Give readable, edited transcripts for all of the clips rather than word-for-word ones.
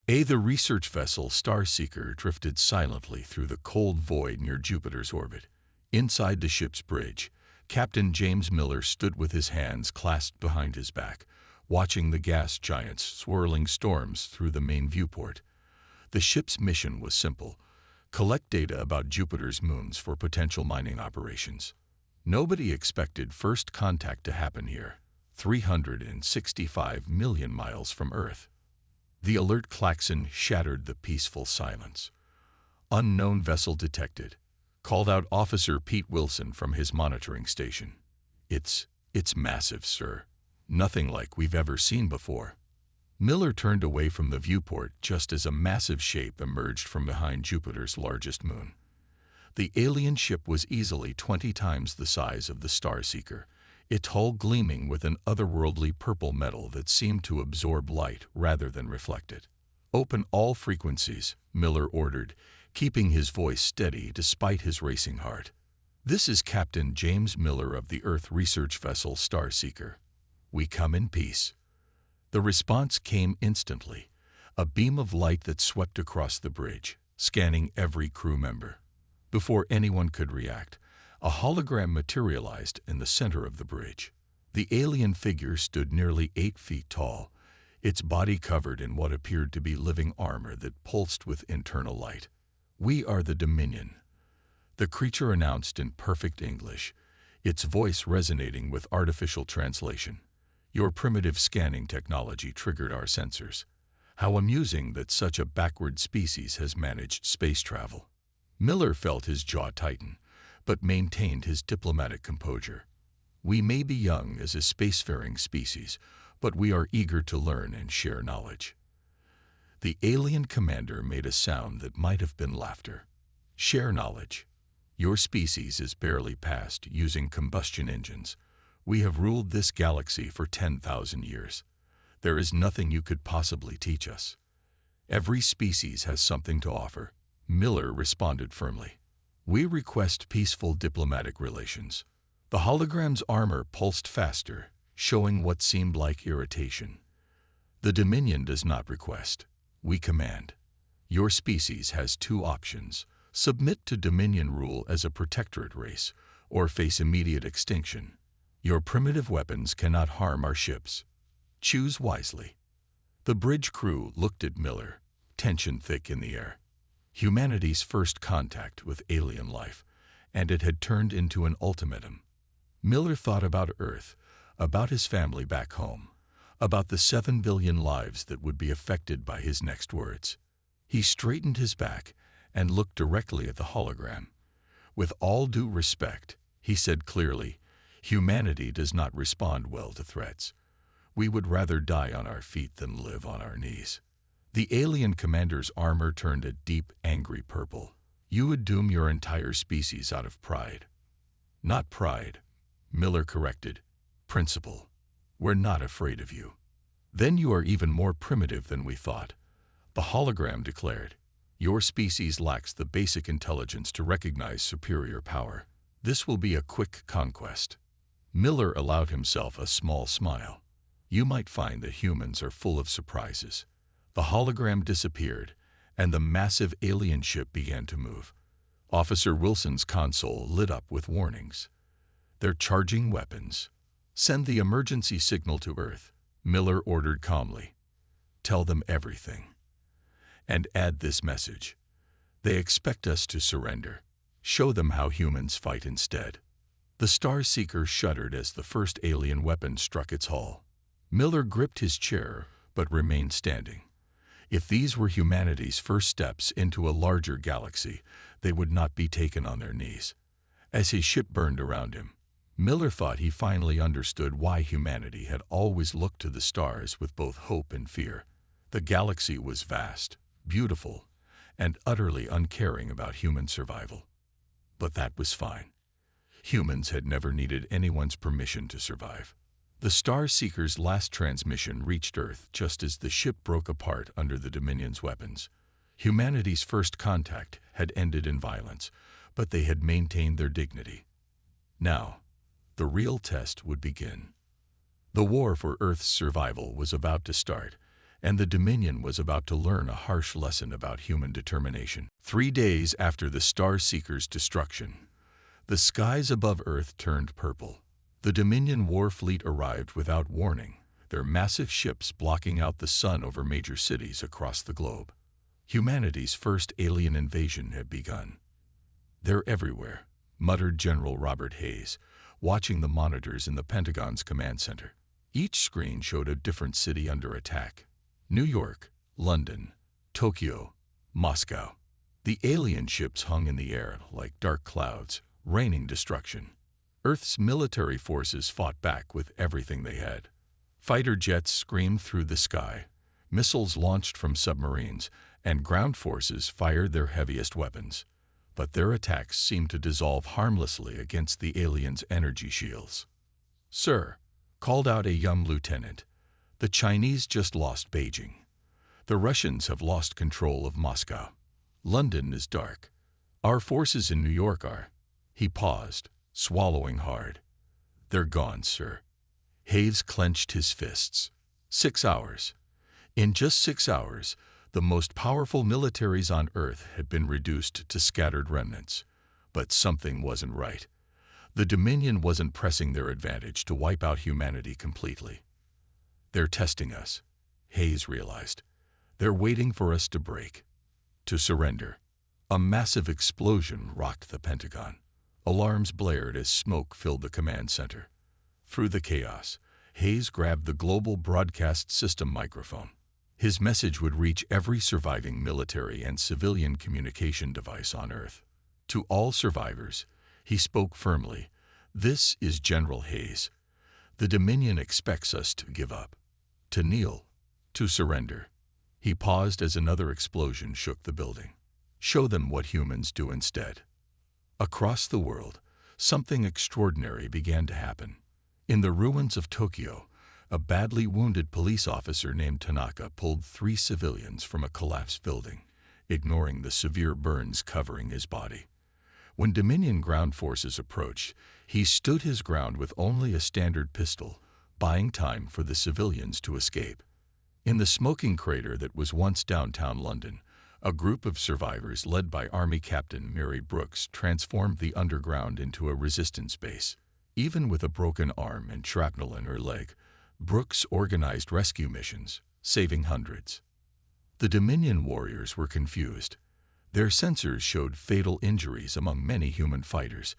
The research vessel Starseeker drifted silently through the cold void near Jupiter's orbit. Inside the ship's bridge, Captain James Miller stood with his hands clasped behind his back, watching the gas giants swirling storms through the main viewport. The ship's mission was simple: collect data about Jupiter's moons for potential mining operations. Nobody expected first contact to happen here, 365 million miles from Earth. The alert klaxon shattered the peaceful silence. "Unknown vessel detected," called out Officer Pete Wilson from his monitoring station. It's massive, sir. Nothing like we've ever seen before." Miller turned away from the viewport just as a massive shape emerged from behind Jupiter's largest moon. The alien ship was easily 20 times the size of the Starseeker, its hull gleaming with an otherworldly purple metal that seemed to absorb light rather than reflect it. "Open all frequencies," Miller ordered, keeping his voice steady despite his racing heart. "This is Captain James Miller of the Earth research vessel Starseeker. We come in peace." The response came instantly, a beam of light that swept across the bridge, scanning every crew member. Before anyone could react, a hologram materialized in the center of the bridge. The alien figure stood nearly 8 feet tall, its body covered in what appeared to be living armor that pulsed with internal light. "We are the Dominion," the creature announced in perfect English, its voice resonating with artificial translation. "Your primitive scanning technology triggered our sensors. How amusing that such a backward species has managed space travel." Miller felt his jaw tighten, but maintained his diplomatic composure. "We may be young as a spacefaring species, but we are eager to learn and share knowledge." The alien commander made a sound that might have been laughter. "Share knowledge. Your species is barely past using combustion engines. We have ruled this galaxy for 10,000 years. There is nothing you could possibly teach us." "Every species has something to offer," Miller responded firmly. "We request peaceful diplomatic relations." The hologram's armor pulsed faster, showing what seemed like irritation. "The Dominion does not request. We command. Your species has 2 options: submit to Dominion rule as a protectorate race, or face immediate extinction. Your primitive weapons cannot harm our ships. Choose wisely." The bridge crew looked at Miller, tension thick in the air. Humanity's first contact with alien life, and it had turned into an ultimatum. Miller thought about Earth, about his family back home, about the 7 billion lives that would be affected by his next words. He straightened his back and looked directly at the hologram. "With all due respect," he said clearly, "humanity does not respond well to threats. We would rather die on our feet than live on our knees." The alien commander's armor turned a deep, angry purple. "You would doom your entire species out of pride." "Not pride," Miller corrected. "Principle. We're not afraid of you." "Then you are even more primitive than we thought," the hologram declared. "Your species lacks the basic intelligence to recognize superior power. This will be a quick conquest." Miller allowed himself a small smile. "You might find that humans are full of surprises." The hologram disappeared, and the massive alien ship began to move. Officer Wilson's console lit up with warnings. "They're charging weapons. Send the emergency signal to Earth," Miller ordered calmly. "Tell them everything. And add this message: they expect us to surrender. Show them how humans fight instead." The Starseeker shuddered as the first alien weapon struck its hull. Miller gripped his chair, but remained standing. If these were humanity's first steps into a larger galaxy, they would not be taken on their knees. As his ship burned around him, Miller thought he finally understood why humanity had always looked to the stars with both hope and fear. The galaxy was vast, beautiful, and utterly uncaring about human survival. But that was fine. Humans had never needed anyone's permission to survive. The Starseeker's last transmission reached Earth just as the ship broke apart under the Dominion's weapons. Humanity's first contact had ended in violence, but they had maintained their dignity. Now, the real test would begin. The war for Earth's survival was about to start, and the Dominion was about to learn a harsh lesson about human determination. 3 days after the Star Seeker's destruction, the skies above Earth turned purple. The Dominion war fleet arrived without warning, their massive ships blocking out the sun over major cities across the globe. Humanity's first alien invasion had begun. "They're everywhere," muttered General Robert Hayes, watching the monitors in the Pentagon's command center. Each screen showed a different city under attack. New York, London, Tokyo, Moscow. The alien ships hung in the air like dark clouds, raining destruction. Earth's military forces fought back with everything they had. Fighter jets screamed through the sky, missiles launched from submarines, and ground forces fired their heaviest weapons. But their attacks seemed to dissolve harmlessly against the aliens' energy shields. "Sir," called out a young lieutenant, "the Chinese just lost Beijing. The Russians have lost control of Moscow. London is dark. Our forces in New York are—" He paused, swallowing hard. "They're gone, sir." Hayes clenched his fists. 6 hours. In just 6 hours, the most powerful militaries on Earth had been reduced to scattered remnants. But something wasn't right. The Dominion wasn't pressing their advantage to wipe out humanity completely. "They're testing us," Hayes realized. "They're waiting for us to break, to surrender." A massive explosion rocked the Pentagon. Alarms blared as smoke filled the command center. Through the chaos, Hayes grabbed the global broadcast system microphone. His message would reach every surviving military and civilian communication device on Earth. To all survivors, he spoke firmly, "This is General Hayes. The Dominion expects us to give up, to kneel, to surrender." He paused as another explosion shook the building. "Show them what humans do instead." Across the world, something extraordinary began to happen. In the ruins of Tokyo, a badly wounded police officer named Tanaka pulled 3 civilians from a collapsed building, ignoring the severe burns covering his body. When Dominion ground forces approached, he stood his ground with only a standard pistol, buying time for the civilians to escape. In the smoking crater that was once downtown London, a group of survivors led by Army Captain Mary Brooks transformed the underground into a resistance base. Even with a broken arm and shrapnel in her leg, Brooks organized rescue missions, saving hundreds. The Dominion warriors were confused. Their sensors showed fatal injuries among many human fighters,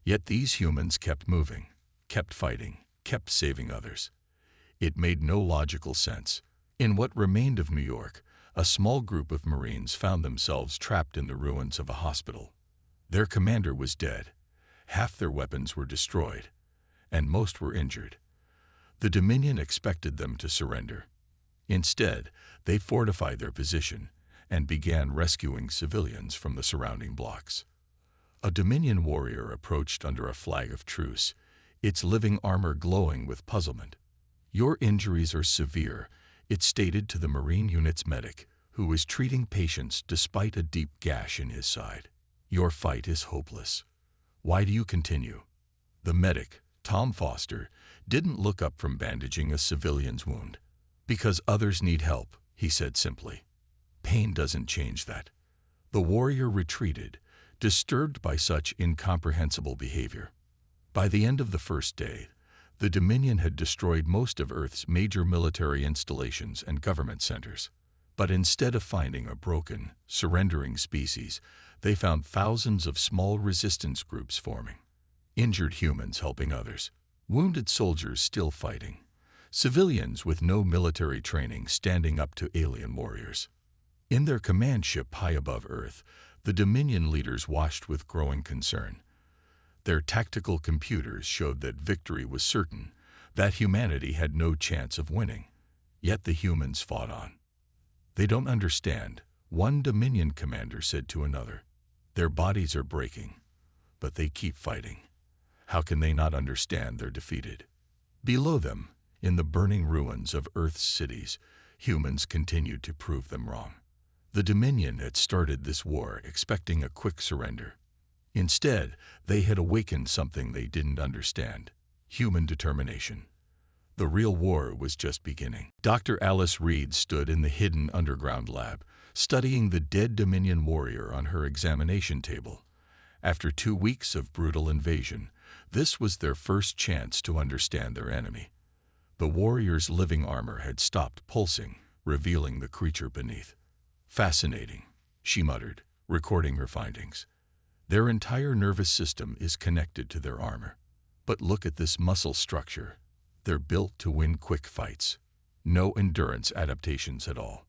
yet these humans kept moving, kept fighting, kept saving others. It made no logical sense. In what remained of New York, a small group of Marines found themselves trapped in the ruins of a hospital. Their commander was dead, half their weapons were destroyed, and most were injured. The Dominion expected them to surrender. Instead, they fortified their position and began rescuing civilians from the surrounding blocks. A Dominion warrior approached under a flag of truce, its living armor glowing with puzzlement. "Your injuries are severe," it stated to the Marine unit's medic, who was treating patients despite a deep gash in his side. "Your fight is hopeless. Why do you continue?" The medic, Tom Foster, didn't look up from bandaging a civilian's wound. "Because others need help," he said simply. "Pain doesn't change that." The warrior retreated, disturbed by such incomprehensible behavior. By the end of the first day, the Dominion had destroyed most of Earth's major military installations and government centers. But instead of finding a broken, surrendering species, they found thousands of small resistance groups forming. Injured humans helping others, wounded soldiers still fighting, civilians with no military training standing up to alien warriors. In their command ship high above Earth, the Dominion leaders watched with growing concern. Their tactical computers showed that victory was certain, that humanity had no chance of winning. Yet the humans fought on. "They don't understand," one Dominion commander said to another. "Their bodies are breaking, but they keep fighting. How can they not understand they're defeated?" Below them, in the burning ruins of Earth's cities, humans continued to prove them wrong. The Dominion had started this war expecting a quick surrender. Instead, they had awakened something they didn't understand: human determination. The real war was just beginning. Dr. Alice Reed stood in the hidden underground lab, studying the dead Dominion warrior on her examination table. After 2 weeks of brutal invasion, this was their first chance to understand their enemy. The warrior's living armor had stopped pulsing, revealing the creature beneath. "Fascinating," she muttered, recording her findings. "Their entire nervous system is connected to their armor. But look at this muscle structure. They're built to win quick fights. No endurance adaptations at all."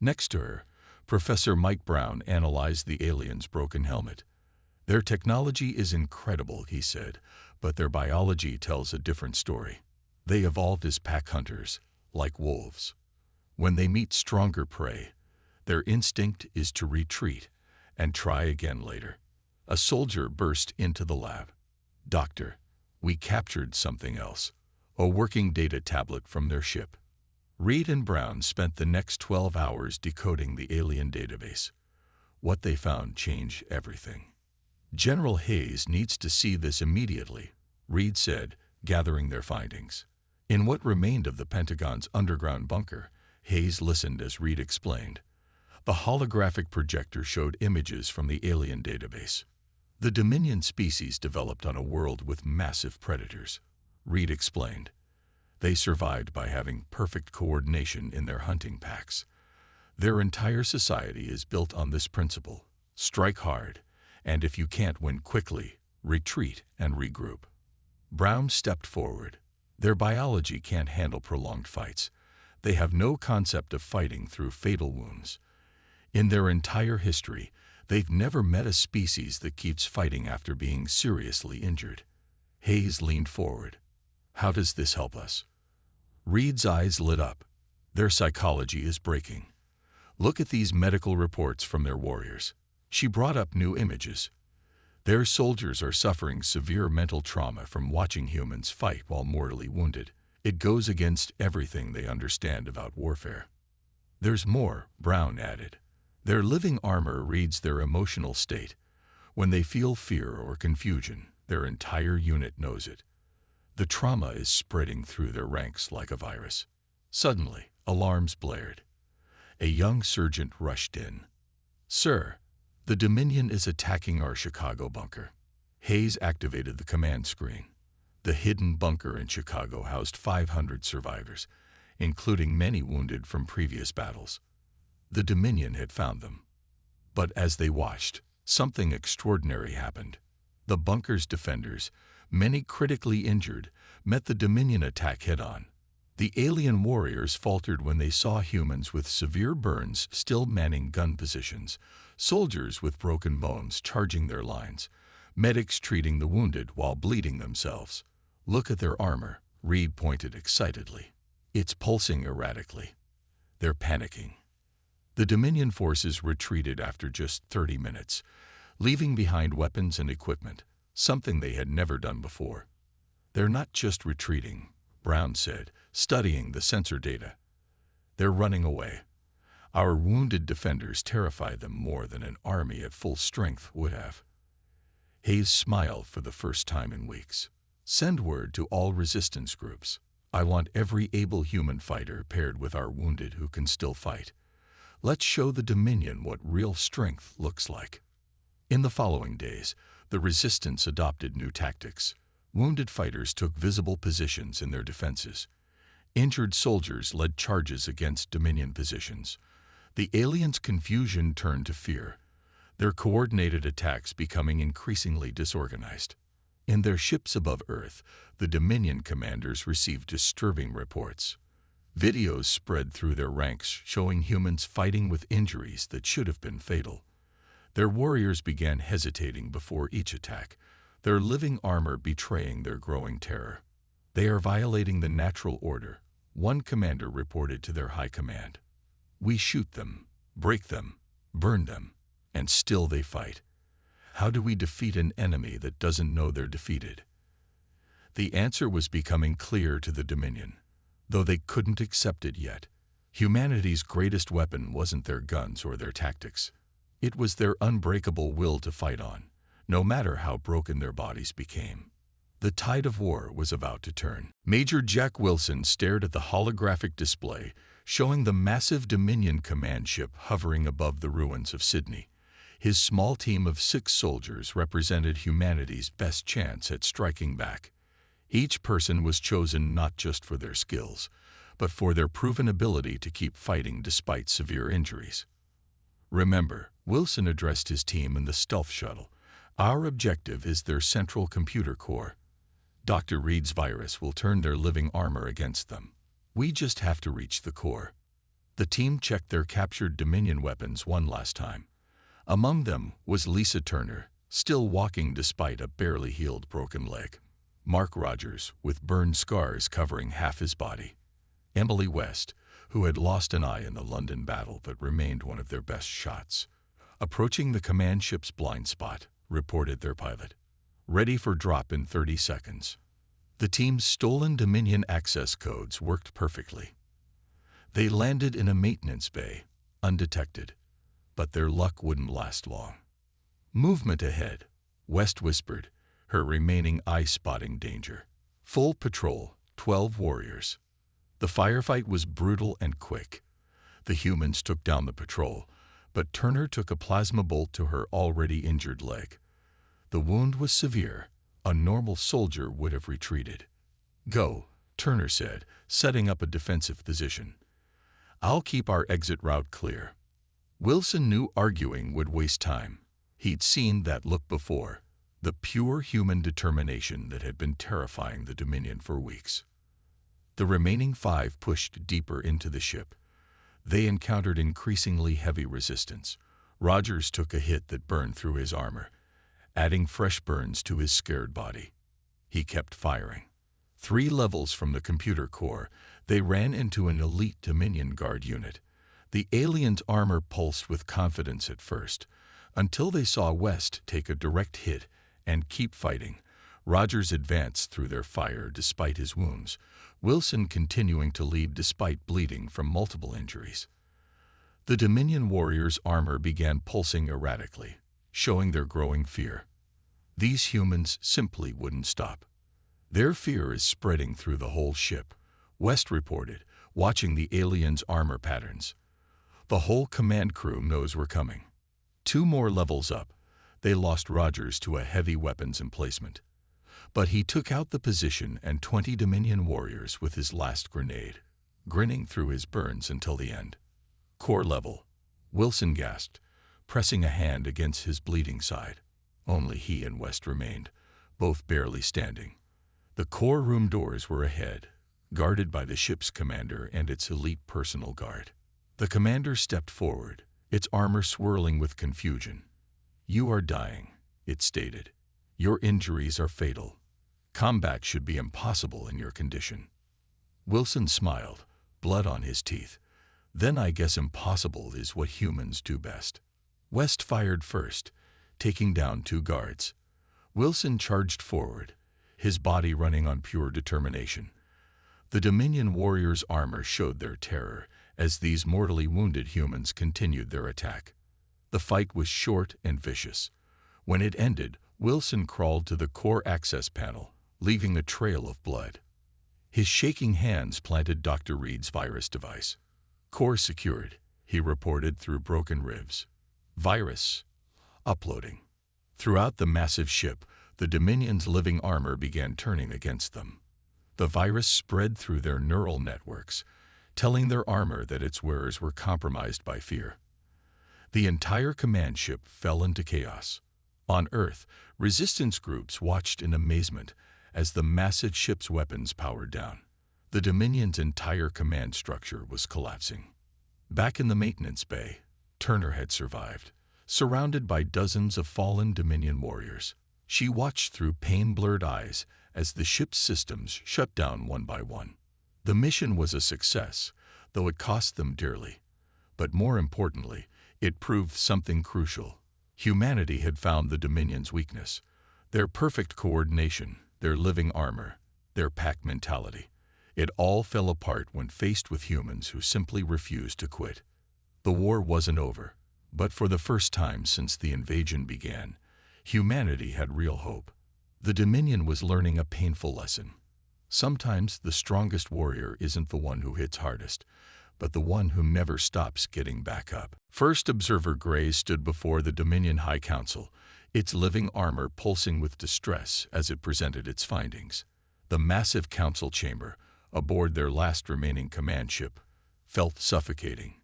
Next to her, Professor Mike Brown analyzed the alien's broken helmet. "Their technology is incredible," he said, "but their biology tells a different story. They evolved as pack hunters, like wolves. When they meet stronger prey, their instinct is to retreat and try again later." A soldier burst into the lab. "Doctor, we captured something else, a working data tablet from their ship." Reed and Brown spent the next 12 hours decoding the alien database. What they found changed everything. "General Hayes needs to see this immediately," Reed said, gathering their findings. In what remained of the Pentagon's underground bunker, Hayes listened as Reed explained. The holographic projector showed images from the alien database. "The Dominion species developed on a world with massive predators," Reed explained. "They survived by having perfect coordination in their hunting packs. Their entire society is built on this principle: strike hard, and if you can't win quickly, retreat and regroup." Brown stepped forward. "Their biology can't handle prolonged fights. They have no concept of fighting through fatal wounds. In their entire history, they've never met a species that keeps fighting after being seriously injured." Hayes leaned forward. "How does this help us?" Reed's eyes lit up. "Their psychology is breaking. Look at these medical reports from their warriors." She brought up new images. "Their soldiers are suffering severe mental trauma from watching humans fight while mortally wounded. It goes against everything they understand about warfare." "There's more," Brown added. "Their living armor reads their emotional state. When they feel fear or confusion, their entire unit knows it. The trauma is spreading through their ranks like a virus." Suddenly, alarms blared. A young sergeant rushed in. "Sir, the Dominion is attacking our Chicago bunker." Hayes activated the command screen. The hidden bunker in Chicago housed 500 survivors, including many wounded from previous battles. The Dominion had found them. But as they watched, something extraordinary happened. The bunker's defenders, many critically injured, met the Dominion attack head-on. The alien warriors faltered when they saw humans with severe burns still manning gun positions, soldiers with broken bones charging their lines, medics treating the wounded while bleeding themselves. "Look at their armor," Reed pointed excitedly. "It's pulsing erratically. They're panicking." The Dominion forces retreated after just 30 minutes, leaving behind weapons and equipment, something they had never done before. "They're not just retreating," Brown said, studying the sensor data. "They're running away. Our wounded defenders terrify them more than an army at full strength would have." Hayes smiled for the first time in weeks. "Send word to all resistance groups. I want every able human fighter paired with our wounded who can still fight. Let's show the Dominion what real strength looks like." In the following days, the resistance adopted new tactics. Wounded fighters took visible positions in their defenses. Injured soldiers led charges against Dominion positions. The aliens' confusion turned to fear, their coordinated attacks becoming increasingly disorganized. In their ships above Earth, the Dominion commanders received disturbing reports. Videos spread through their ranks showing humans fighting with injuries that should have been fatal. Their warriors began hesitating before each attack, their living armor betraying their growing terror. "They are violating the natural order," one commander reported to their high command. "We shoot them, break them, burn them, and still they fight. How do we defeat an enemy that doesn't know they're defeated?" The answer was becoming clear to the Dominion, though they couldn't accept it yet. Humanity's greatest weapon wasn't their guns or their tactics. It was their unbreakable will to fight on, no matter how broken their bodies became. The tide of war was about to turn. Major Jack Wilson stared at the holographic display, showing the massive Dominion command ship hovering above the ruins of Sydney. His small team of 6 soldiers represented humanity's best chance at striking back. Each person was chosen not just for their skills, but for their proven ability to keep fighting despite severe injuries. Remember, Wilson addressed his team in the stealth shuttle. Our objective is their central computer core. Dr. Reed's virus will turn their living armor against them. We just have to reach the core. The team checked their captured Dominion weapons one last time. Among them was Lisa Turner, still walking despite a barely healed broken leg. Mark Rogers, with burned scars covering half his body. Emily West, who had lost an eye in the London battle but remained one of their best shots. Approaching the command ship's blind spot, reported their pilot. Ready for drop in 30 seconds. The team's stolen Dominion access codes worked perfectly. They landed in a maintenance bay, undetected, but their luck wouldn't last long. Movement ahead, West whispered, her remaining eye spotting danger. Full patrol, 12 warriors. The firefight was brutal and quick. The humans took down the patrol, but Turner took a plasma bolt to her already injured leg. The wound was severe. A normal soldier would have retreated. Go, Turner said, setting up a defensive position. I'll keep our exit route clear. Wilson knew arguing would waste time. He'd seen that look before, the pure human determination that had been terrifying the Dominion for weeks. The remaining 5 pushed deeper into the ship. They encountered increasingly heavy resistance. Rogers took a hit that burned through his armor, adding fresh burns to his scared body. He kept firing. 3 levels from the computer core, they ran into an elite Dominion Guard unit. The aliens' armor pulsed with confidence at first, until they saw West take a direct hit and keep fighting. Rogers advanced through their fire despite his wounds, Wilson continuing to lead despite bleeding from multiple injuries. The Dominion warriors' armor began pulsing erratically, showing their growing fear. These humans simply wouldn't stop. Their fear is spreading through the whole ship, West reported, watching the aliens' armor patterns. The whole command crew knows we're coming. 2 more levels up, they lost Rogers to a heavy weapons emplacement. But he took out the position and 20 Dominion warriors with his last grenade, grinning through his burns until the end. Core level, Wilson gasped, pressing a hand against his bleeding side. Only he and West remained, both barely standing. The core room doors were ahead, guarded by the ship's commander and its elite personal guard. The commander stepped forward, its armor swirling with confusion. "You are dying," it stated. "Your injuries are fatal. Combat should be impossible in your condition." Wilson smiled, blood on his teeth. "Then I guess impossible is what humans do best." West fired first, taking down 2 guards. Wilson charged forward, his body running on pure determination. The Dominion warriors' armor showed their terror as these mortally wounded humans continued their attack. The fight was short and vicious. When it ended, Wilson crawled to the core access panel, leaving a trail of blood. His shaking hands planted Dr. Reed's virus device. "Core secured," he reported through broken ribs. "Virus uploading." Throughout the massive ship, the Dominion's living armor began turning against them. The virus spread through their neural networks, telling their armor that its wearers were compromised by fear. The entire command ship fell into chaos. On Earth, resistance groups watched in amazement as the massive ship's weapons powered down. The Dominion's entire command structure was collapsing. Back in the maintenance bay, Turner had survived, surrounded by dozens of fallen Dominion warriors. She watched through pain-blurred eyes as the ship's systems shut down one by one. The mission was a success, though it cost them dearly. But more importantly, it proved something crucial. Humanity had found the Dominion's weakness: their perfect coordination, their living armor, their pack mentality. It all fell apart when faced with humans who simply refused to quit. The war wasn't over, but for the first time since the invasion began, humanity had real hope. The Dominion was learning a painful lesson. Sometimes the strongest warrior isn't the one who hits hardest, but the one who never stops getting back up. First Observer Gray stood before the Dominion High Council, its living armor pulsing with distress as it presented its findings. The massive council chamber, aboard their last remaining command ship, felt suffocating.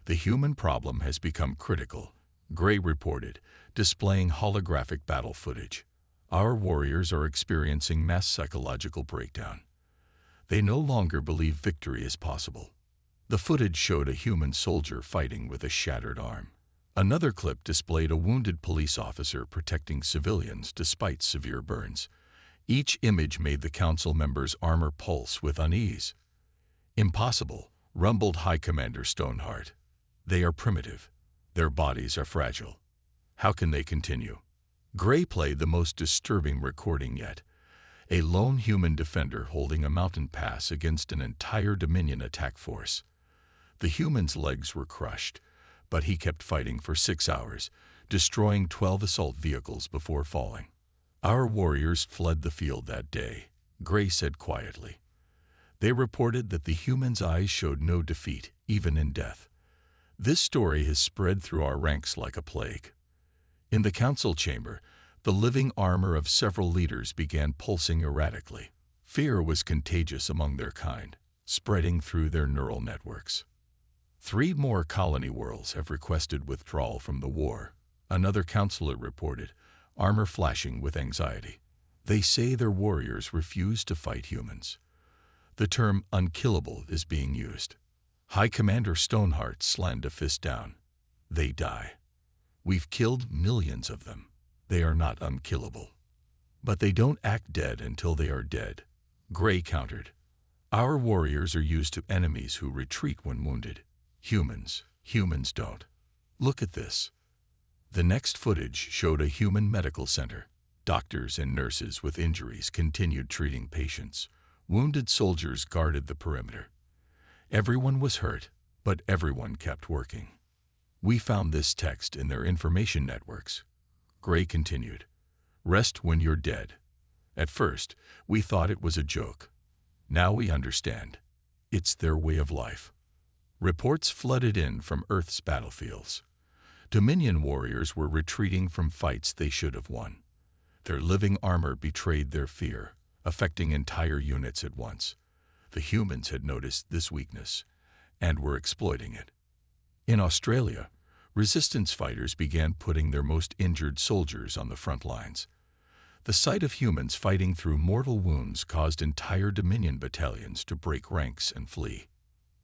The human problem has become critical, Gray reported, displaying holographic battle footage. Our warriors are experiencing mass psychological breakdown. They no longer believe victory is possible. The footage showed a human soldier fighting with a shattered arm. Another clip displayed a wounded police officer protecting civilians despite severe burns. Each image made the council members' armor pulse with unease. Impossible, rumbled High Commander Stoneheart. They are primitive. Their bodies are fragile. How can they continue? Gray played the most disturbing recording yet. A lone human defender holding a mountain pass against an entire Dominion attack force. The human's legs were crushed, but he kept fighting for 6 hours, destroying 12 assault vehicles before falling. Our warriors fled the field that day, Gray said quietly. They reported that the human's eyes showed no defeat, even in death. This story has spread through our ranks like a plague. In the council chamber, the living armor of several leaders began pulsing erratically. Fear was contagious among their kind, spreading through their neural networks. 3 more colony worlds have requested withdrawal from the war, another counselor reported, armor flashing with anxiety. They say their warriors refuse to fight humans. The term unkillable is being used. High Commander Stoneheart slammed a fist down. They die. We've killed millions of them. They are not unkillable. But they don't act dead until they are dead, Gray countered. Our warriors are used to enemies who retreat when wounded. Humans don't. Look at this. The next footage showed a human medical center. Doctors and nurses with injuries continued treating patients. Wounded soldiers guarded the perimeter. Everyone was hurt, but everyone kept working. We found this text in their information networks. Gray continued, "Rest when you're dead. At first, we thought it was a joke. Now we understand. It's their way of life." Reports flooded in from Earth's battlefields. Dominion warriors were retreating from fights they should have won. Their living armor betrayed their fear, affecting entire units at once. The humans had noticed this weakness and were exploiting it. In Australia, resistance fighters began putting their most injured soldiers on the front lines. The sight of humans fighting through mortal wounds caused entire Dominion battalions to break ranks and flee.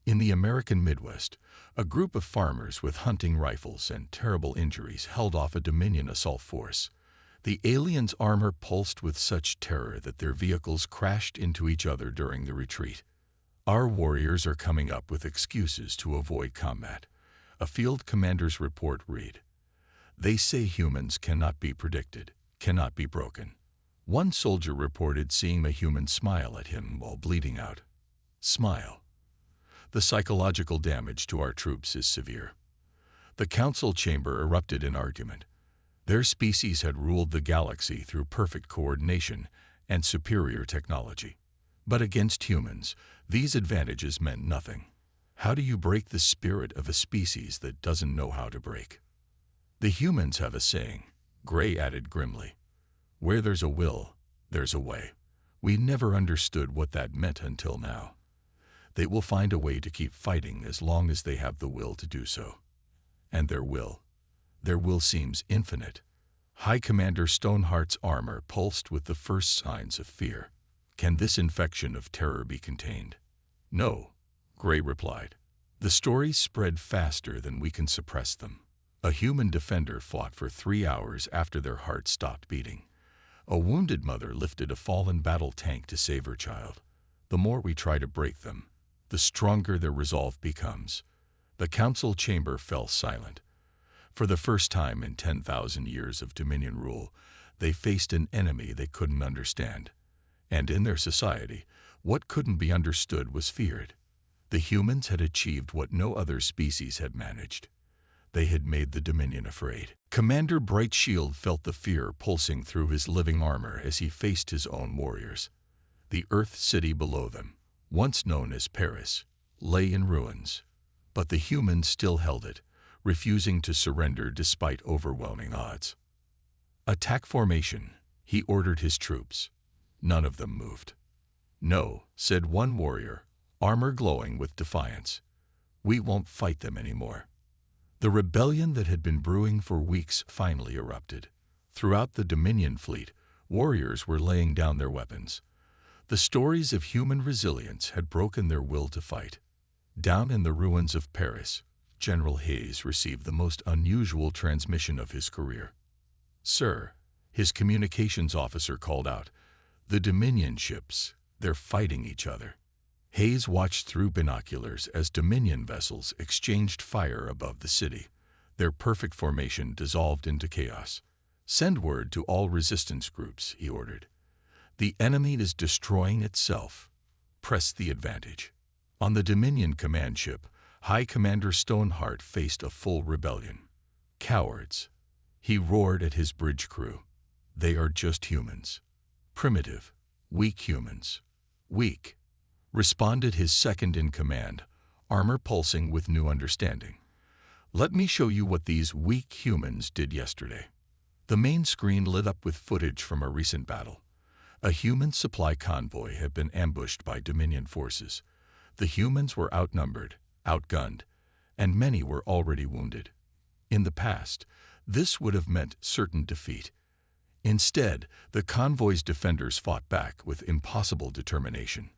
In the American Midwest, a group of farmers with hunting rifles and terrible injuries held off a Dominion assault force. The aliens' armor pulsed with such terror that their vehicles crashed into each other during the retreat. Our warriors are coming up with excuses to avoid combat. A field commander's report read, "They say humans cannot be predicted, cannot be broken." One soldier reported seeing a human smile at him while bleeding out. Smile. The psychological damage to our troops is severe. The council chamber erupted in argument. Their species had ruled the galaxy through perfect coordination and superior technology. But against humans, these advantages meant nothing. How do you break the spirit of a species that doesn't know how to break? The humans have a saying, Gray added grimly. Where there's a will, there's a way. We never understood what that meant until now. They will find a way to keep fighting as long as they have the will to do so. And their will seems infinite. High Commander Stoneheart's armor pulsed with the first signs of fear. Can this infection of terror be contained? No, Gray replied. The stories spread faster than we can suppress them. A human defender fought for 3 hours after their heart stopped beating. A wounded mother lifted a fallen battle tank to save her child. The more we try to break them, the stronger their resolve becomes. The council chamber fell silent. For the first time in 10,000 years of Dominion rule, they faced an enemy they couldn't understand. And in their society, what couldn't be understood was feared. The humans had achieved what no other species had managed. They had made the Dominion afraid. Commander Brightshield felt the fear pulsing through his living armor as he faced his own warriors. The Earth city below them, once known as Paris, lay in ruins, but the humans still held it, refusing to surrender despite overwhelming odds. "Attack formation," he ordered his troops. None of them moved. "No," said one warrior, armor glowing with defiance. "We won't fight them anymore." The rebellion that had been brewing for weeks finally erupted. Throughout the Dominion fleet, warriors were laying down their weapons. The stories of human resilience had broken their will to fight. Down in the ruins of Paris, General Hayes received the most unusual transmission of his career. "Sir," his communications officer called out, "the Dominion ships, they're fighting each other." Hayes watched through binoculars as Dominion vessels exchanged fire above the city. Their perfect formation dissolved into chaos. "Send word to all resistance groups," he ordered. "The enemy is destroying itself. Press the advantage." On the Dominion command ship, High Commander Stoneheart faced a full rebellion. "Cowards," he roared at his bridge crew. "They are just humans. Primitive, weak humans. Weak," responded his second-in-command, armor pulsing with new understanding. "Let me show you what these weak humans did yesterday." The main screen lit up with footage from a recent battle. A human supply convoy had been ambushed by Dominion forces. The humans were outnumbered, outgunned, and many were already wounded. In the past, this would have meant certain defeat. Instead, the convoy's defenders fought back with impossible determination.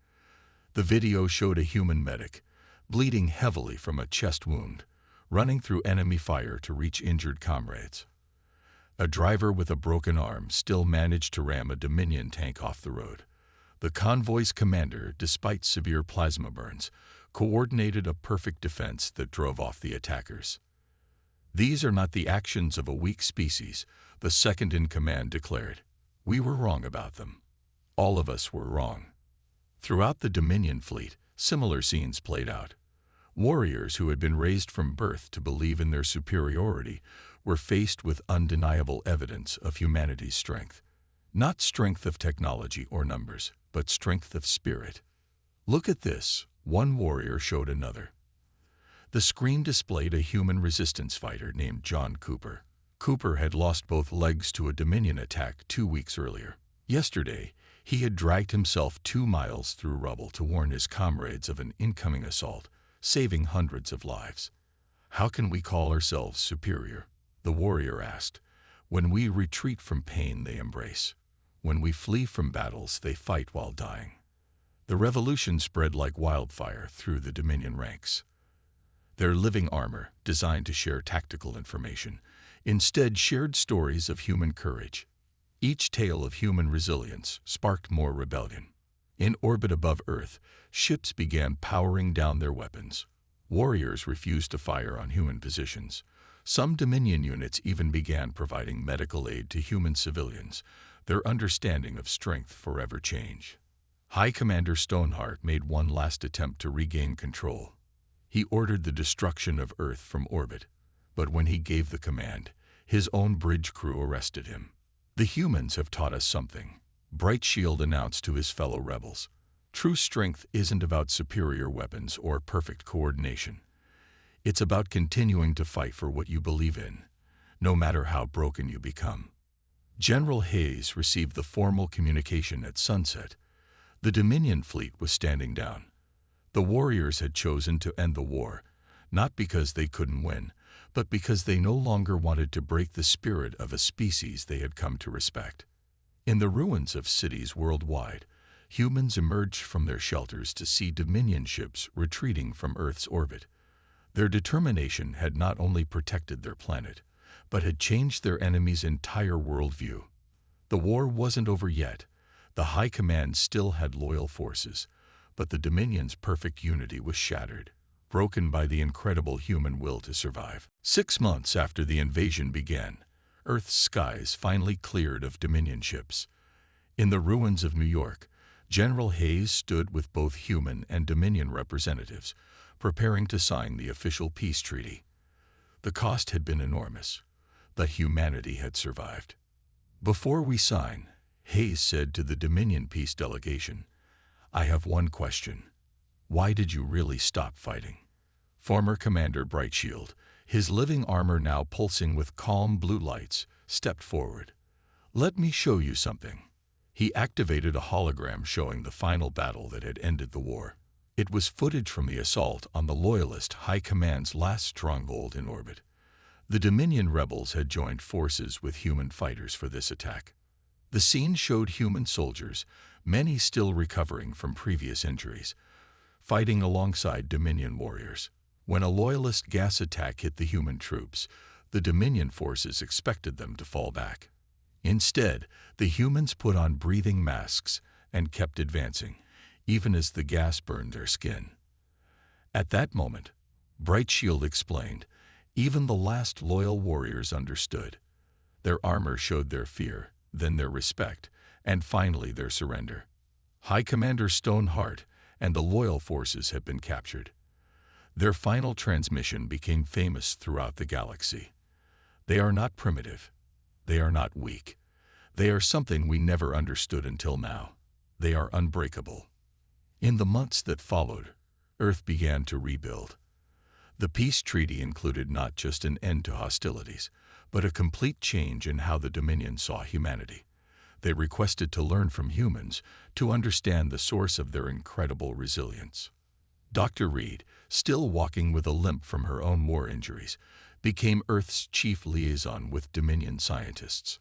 The video showed a human medic, bleeding heavily from a chest wound, running through enemy fire to reach injured comrades. A driver with a broken arm still managed to ram a Dominion tank off the road. The convoy's commander, despite severe plasma burns, coordinated a perfect defense that drove off the attackers. "These are not the actions of a weak species," the second-in-command declared. "We were wrong about them. All of us were wrong." Throughout the Dominion fleet, similar scenes played out. Warriors who had been raised from birth to believe in their superiority were faced with undeniable evidence of humanity's strength. Not strength of technology or numbers, but strength of spirit. "Look at this," one warrior showed another. The screen displayed a human resistance fighter named John Cooper. Cooper had lost both legs to a Dominion attack 2 weeks earlier. Yesterday, he had dragged himself 2 miles through rubble to warn his comrades of an incoming assault, saving hundreds of lives. "How can we call ourselves superior?" the warrior asked. "When we retreat from pain, they embrace. When we flee from battles, they fight while dying." The revolution spread like wildfire through the Dominion ranks. Their living armor, designed to share tactical information, instead shared stories of human courage. Each tale of human resilience sparked more rebellion. In orbit above Earth, ships began powering down their weapons. Warriors refused to fire on human positions. Some Dominion units even began providing medical aid to human civilians, their understanding of strength forever changed. High Commander Stoneheart made one last attempt to regain control. He ordered the destruction of Earth from orbit, but when he gave the command, his own bridge crew arrested him. "The humans have taught us something," Brightshield announced to his fellow rebels. "True strength isn't about superior weapons or perfect coordination. It's about continuing to fight for what you believe in, no matter how broken you become." General Hayes received the formal communication at sunset. The Dominion fleet was standing down. The warriors had chosen to end the war, not because they couldn't win, but because they no longer wanted to break the spirit of a species they had come to respect. In the ruins of cities worldwide, humans emerged from their shelters to see Dominion ships retreating from Earth's orbit. Their determination had not only protected their planet, but had changed their enemy's entire worldview. The war wasn't over yet. The High Command still had loyal forces, but the Dominion's perfect unity was shattered, broken by the incredible human will to survive. 6 months after the invasion began, Earth's skies finally cleared of Dominion ships. In the ruins of New York, General Hayes stood with both human and Dominion representatives, preparing to sign the official peace treaty. The cost had been enormous, but humanity had survived. "Before we sign," Hayes said to the Dominion peace delegation, "I have one question. Why did you really stop fighting?" Former Commander Brightshield, his living armor now pulsing with calm blue lights, stepped forward. "Let me show you something." He activated a hologram showing the final battle that had ended the war. It was footage from the assault on the Loyalist High Command's last stronghold in orbit. The Dominion rebels had joined forces with human fighters for this attack. The scene showed human soldiers, many still recovering from previous injuries, fighting alongside Dominion warriors. When a Loyalist gas attack hit the human troops, the Dominion forces expected them to fall back. Instead, the humans put on breathing masks and kept advancing, even as the gas burned their skin. At that moment, Brightshield explained, even the last loyal warriors understood. Their armor showed their fear, then their respect, and finally their surrender. High Commander Stoneheart and the loyal forces had been captured. Their final transmission became famous throughout the galaxy. "They are not primitive. They are not weak. They are something we never understood until now. They are unbreakable." In the months that followed, Earth began to rebuild. The peace treaty included not just an end to hostilities, but a complete change in how the Dominion saw humanity. They requested to learn from humans to understand the source of their incredible resilience. Dr. Reed, still walking with a limp from her own war injuries, became Earth's chief liaison with Dominion scientists.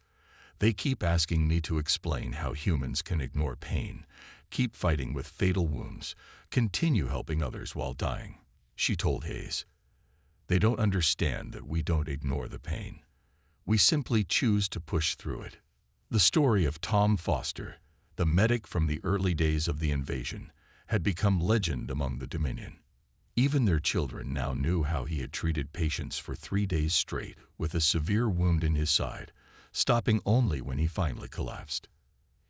"They keep asking me to explain how humans can ignore pain, keep fighting with fatal wounds, continue helping others while dying," she told Hayes. "They don't understand that we don't ignore the pain. We simply choose to push through it." The story of Tom Foster, the medic from the early days of the invasion, had become legend among the Dominion. Even their children now knew how he had treated patients for 3 days straight with a severe wound in his side, stopping only when he finally collapsed.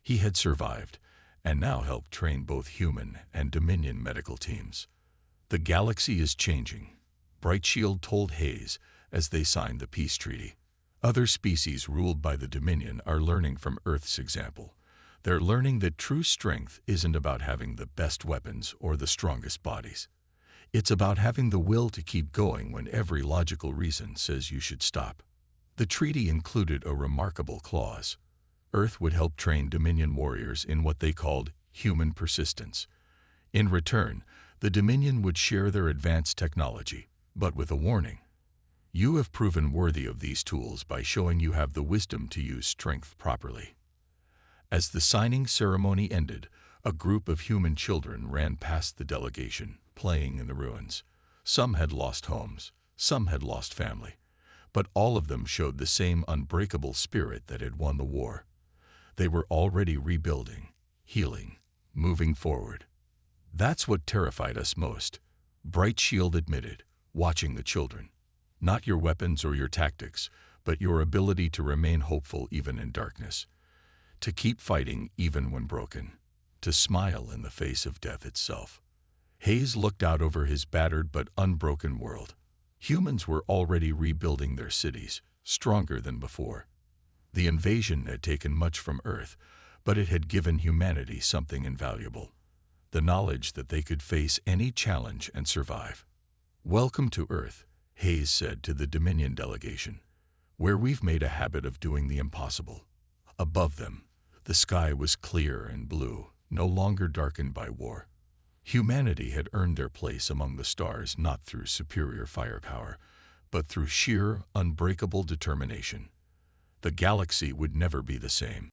He had survived, and now helped train both human and Dominion medical teams. "The galaxy is changing," Brightshield told Hayes as they signed the peace treaty. "Other species ruled by the Dominion are learning from Earth's example. They're learning that true strength isn't about having the best weapons or the strongest bodies. It's about having the will to keep going when every logical reason says you should stop." The treaty included a remarkable clause. Earth would help train Dominion warriors in what they called human persistence. In return, the Dominion would share their advanced technology, but with a warning. "You have proven worthy of these tools by showing you have the wisdom to use strength properly." As the signing ceremony ended, a group of human children ran past the delegation, playing in the ruins. Some had lost homes, some had lost family, but all of them showed the same unbreakable spirit that had won the war. They were already rebuilding, healing, moving forward. "That's what terrified us most," Brightshield admitted, watching the children. "Not your weapons or your tactics, but your ability to remain hopeful even in darkness. To keep fighting even when broken. To smile in the face of death itself." Hayes looked out over his battered but unbroken world. Humans were already rebuilding their cities, stronger than before. The invasion had taken much from Earth, but it had given humanity something invaluable: the knowledge that they could face any challenge and survive. "Welcome to Earth," Hayes said to the Dominion delegation, "where we've made a habit of doing the impossible." Above them, the sky was clear and blue, no longer darkened by war. Humanity had earned their place among the stars not through superior firepower, but through sheer, unbreakable determination. The galaxy would never be the same.